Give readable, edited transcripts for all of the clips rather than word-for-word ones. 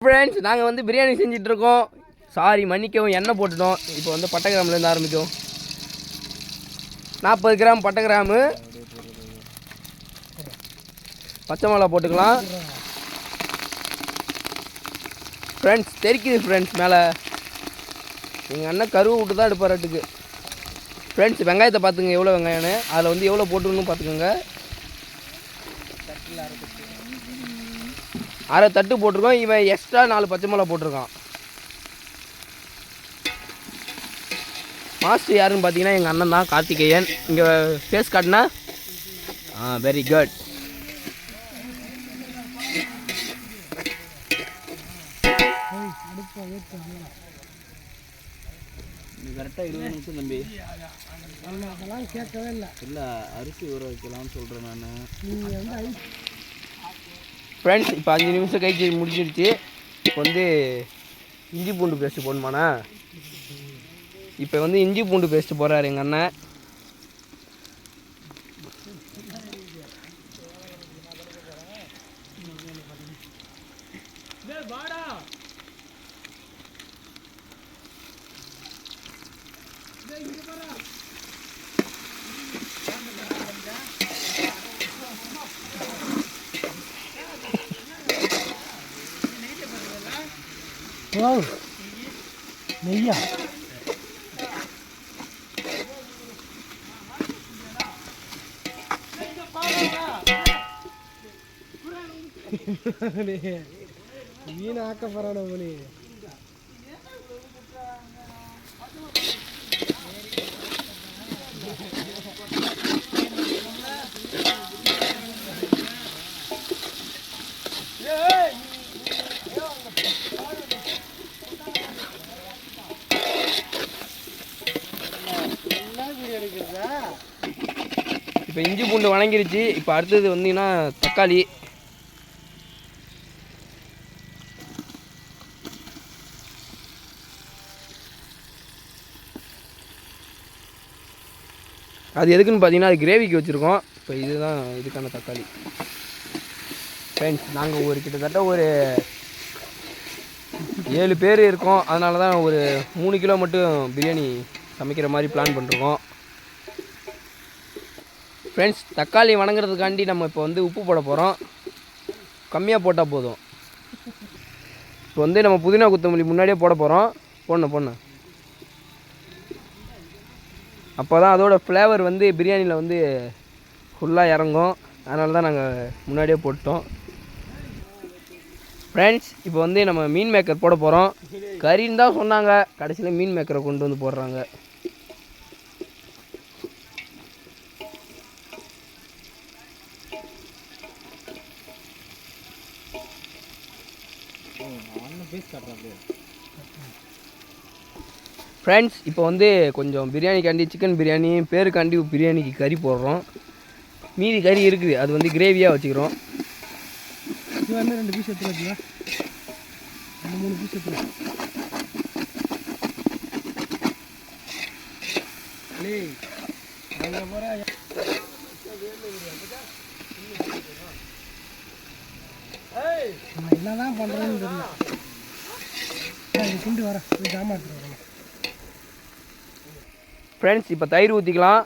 Friends, நாங்கள் வந்து biryani செஞ்சிட்ருக்கோம். Sorry மன்னிக்கவும், எண்ணெய் போட்டுட்டோம். இப்போ வந்து பட்டை கிராம்லேருந்து ஆரம்பிக்கும். 40 கிராம் பட்டை கிராமு, பச்சை மிளகா போட்டுக்கலாம். ஃப்ரெண்ட்ஸ் தெரிக்குது ஃப்ரெண்ட்ஸ் மேலே. எங்கள் அண்ணன் கருவை விட்டு தான் எடுப்பாராட்டுக்கு. ஃப்ரெண்ட்ஸ் வெங்காயத்தை பார்த்துங்க எவ்வளோ வெங்காயம்னு. அதில் வந்து எவ்வளோ போட்டுக்கணும் பார்த்துக்கோங்க. அரை தட்டு போட்டிருக்கோம். இவன் எக்ஸ்ட்ரா 4 பச்சை மிளகா போட்டிருக்கான். மாஸ்டர் யாருன்னு பார்த்தீங்கன்னா எங்கள் அண்ணன் தான், கார்த்திகேயன். இங்கே ஃபேஸ் காட்டினா வெரி குட். கரெக்டாக 20 நிமிஷம் தம்பி. அதெல்லாம் கேட்கவே இல்லை அரிசி ஊற வைக்கலாம்னு சொல்கிறேன் நான். ஃப்ரெண்ட்ஸ் இப்போ 5 நிமிஷம் கழிச்சு முடிஞ்சிருச்சு. இப்போ வந்து இஞ்சி பூண்டு பேஸ்ட்டு போடணுமாண்ணா. இப்போ வந்து இஞ்சி பூண்டு பேஸ்ட்டு போடுறாரு எங்கள் அண்ணன். நெய்யா மீன் ஆக்க போறான மணி. இப்போ இஞ்சி பூண்டு வணங்கிருச்சு. இப்போ அடுத்தது வந்தீங்கன்னா தக்காளி. அது எதுக்குன்னு பார்த்தீங்கன்னா அது கிரேவிக்கு வச்சுருக்கோம். இப்போ இதுதான் இதுக்கான தக்காளி. ஃப்ரெண்ட்ஸ் நாங்கள் கிட்டத்தட்ட ஒரு 7 பேர் இருக்கோம். அதனால தான் ஒரு 3 கிலோ மட்டும் பிரியாணி சமைக்கிற மாதிரி பிளான் பண்ணிருக்கோம். ஃப்ரெண்ட்ஸ் தக்காளி வணங்குறதுக்காண்டி நம்ம இப்போ வந்து உப்பு போட போகிறோம். கம்மியாக போட்டால் போதும். இப்போ வந்து நம்ம புதினா கொத்தமல்லி முன்னாடியே போட போகிறோம். போடணும் அப்போ தான் அதோடய ஃப்ளேவர் வந்து பிரியாணியில் வந்து ஃபுல்லாக இறங்கும். அதனால தான் நாங்கள் முன்னாடியே போட்டோம். ஃப்ரெண்ட்ஸ் இப்போ வந்து நம்ம மீன் மேக்கர் போட போகிறோம். கறின்னு தான் சொன்னாங்க, கடைசியில் மீன் மேக்கரை கொண்டு வந்து போடுறாங்க. ஃப்ரெண்ட்ஸ் இப்போ வந்து கொஞ்சம் பிரியாணிக்காண்டி சிக்கன் பிரியாணி பேருக்காண்டி பிரியாணிக்கு கறி போடுறோம். மீதி கறி இருக்குது, அது வந்து கிரேவியாக வச்சுக்கிறோம். 2 பீஸ் எடுத்து வச்சுக்கலாம், 3 பீஸ் எடுத்துக்கலாம். என்னதான் பண்ணுறேன்னு தெரியல. கொண்டு வர ஜாமான் எடுத்துட்டு வரணும். ஃப்ரெண்ட்ஸ் இப்போ தயிர் ஊற்றிக்கலாம்.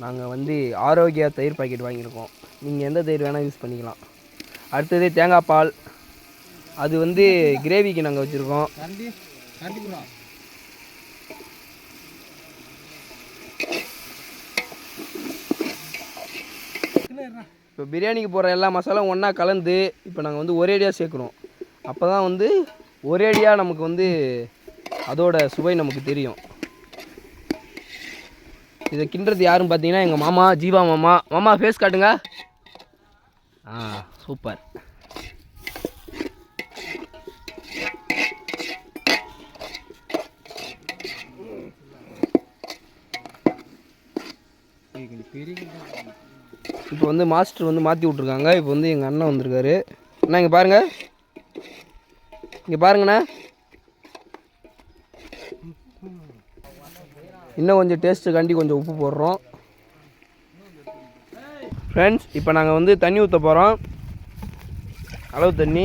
நாங்கள் வந்து ஆரோக்கியா தயிர் பாக்கெட் வாங்கியிருக்கோம். நீங்கள் எந்த தயிர் வேணால் யூஸ் பண்ணிக்கலாம். அடுத்தது தேங்காய் பால், அது வந்து கிரேவிக்கு நாங்கள் வச்சுருக்கோம். இப்போ பிரியாணிக்கு போடுற எல்லா மசாலாவும் ஒன்றா கலந்து இப்போ நாங்கள் வந்து ஒரேடியாக சேர்க்குறோம். அப்போ தான் வந்து ஒரேடியாக நமக்கு வந்து அதோட சுவை நமக்கு தெரியும். இதை கிண்டுறது யாருன்னு பார்த்தீங்கன்னா எங்கள் மாமா, ஜீவா மாமா. மாமா ஃபேஸ் காட்டுங்க. சூப்பர். இப்போ வந்து மாஸ்டர் வந்து மாற்றி விட்ருக்காங்க. இப்போ வந்து எங்கள் அண்ணன் வந்திருக்காரு. அண்ணா இங்கே பாருங்கள், இங்கே பாருங்கண்ணா. இன்னும் கொஞ்சம் டேஸ்ட்டுக்காண்டி கொஞ்சம் உப்பு போடுறோம். ஃப்ரெண்ட்ஸ் இப்போ நாங்கள் வந்து தண்ணி ஊற்ற போகிறோம். அளவு தண்ணி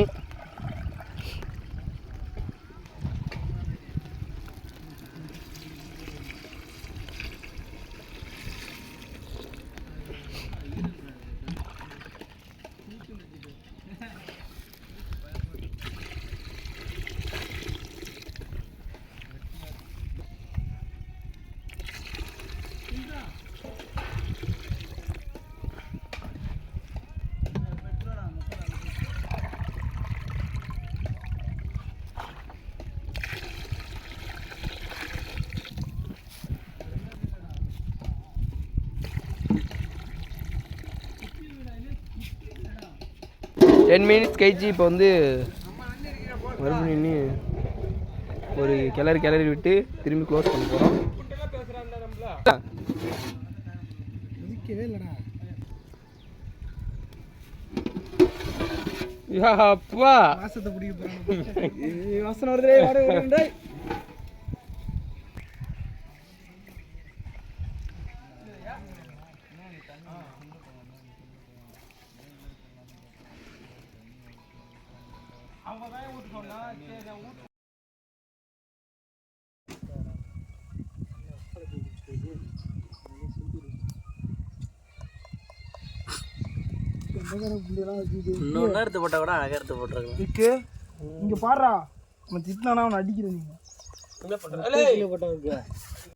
10 மினிட்ஸ் கழிச்சு இப்போ வந்து மறுபடியும் ஒரு கிளறி விட்டு திரும்பி க்ளோஸ் பண்ண போகிறோம். அப்பா வாசத்தை பிடிக்க வாசனை வருது. இன்னொன்று எடுத்து போட்டால் கூட அழகாக எடுத்து போட்டுருக்கலாம். இங்கே பாடுறா அவன் திட்டினானா அவனை அடிக்கிறேன். நீங்கள் என்ன பண்ணுற போட்டா இருக்கு